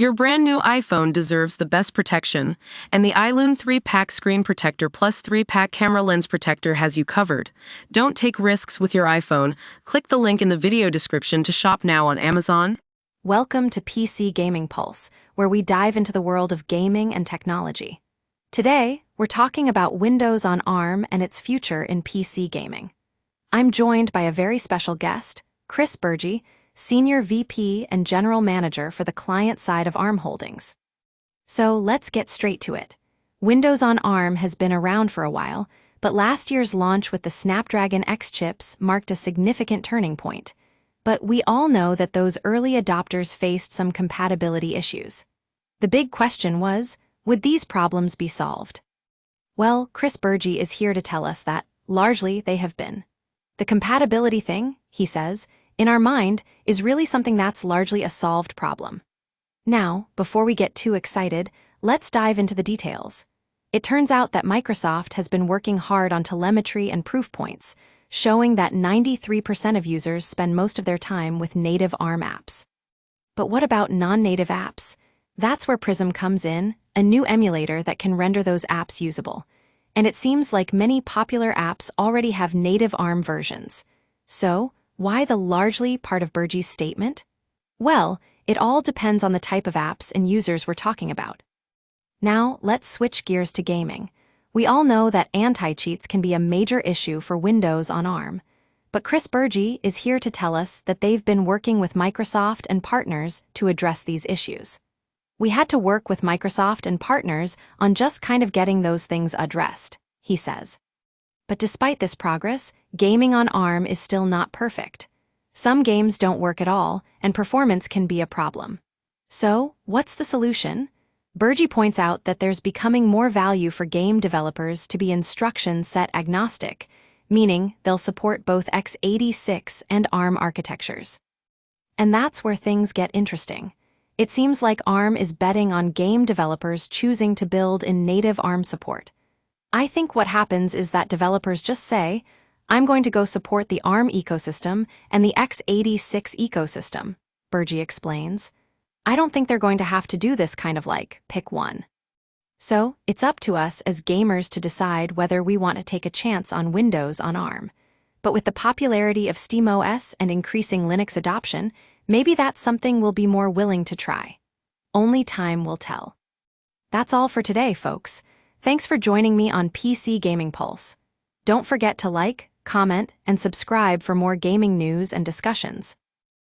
Your brand new iPhone deserves the best protection, and the iLune 3-pack screen protector plus 3-pack camera lens protector has you covered. Don't take risks with your iPhone. Click the link in the video description to shop now on Amazon. Welcome to PC Gaming Pulse, where we dive into the world of gaming and technology. Today, we're talking about Windows on ARM and its future in PC gaming. I'm joined by a very special guest, Chris Bergey, Senior VP and General Manager for the client side of ARM Holdings. So let's get straight to it. Windows on ARM has been around for a while, but last year's launch with the Snapdragon X chips marked a significant turning point. But we all know that those early adopters faced some compatibility issues. The big question was, would these problems be solved? Well, Chris Bergey is here to tell us that, largely, they have been. The compatibility thing, he says, in our mind, is really something that's largely a solved problem. Now, before we get too excited, let's dive into the details. It turns out that Microsoft has been working hard on telemetry and proof points, showing that 93% of users spend most of their time with native ARM apps. But what about non-native apps? That's where Prism comes in, a new emulator that can render those apps usable. And it seems like many popular apps already have native ARM versions. So, why the largely part of Bergey's statement? Well, it all depends on the type of apps and users we're talking about. Now, let's switch gears to gaming. We all know that anti-cheats can be a major issue for Windows on ARM. But Chris Bergey is here to tell us that they've been working with Microsoft and partners to address these issues. We had to work with Microsoft and partners on just kind of getting those things addressed, he says. But despite this progress, gaming on ARM is still not perfect. Some games don't work at all, and performance can be a problem. So, what's the solution? Bergey points out that there's becoming more value for game developers to be instruction set agnostic, meaning they'll support both x86 and ARM architectures. And that's where things get interesting. It seems like ARM is betting on game developers choosing to build in native ARM support. I think what happens is that developers just say, I'm going to go support the ARM ecosystem and the x86 ecosystem, Bergey explains. I don't think they're going to have to do this kind of pick one. So, it's up to us as gamers to decide whether we want to take a chance on Windows on ARM. But with the popularity of SteamOS and increasing Linux adoption, maybe that's something we'll be more willing to try. Only time will tell. That's all for today, folks. Thanks for joining me on PC Gaming Pulse. Don't forget to like, comment, and subscribe for more gaming news and discussions.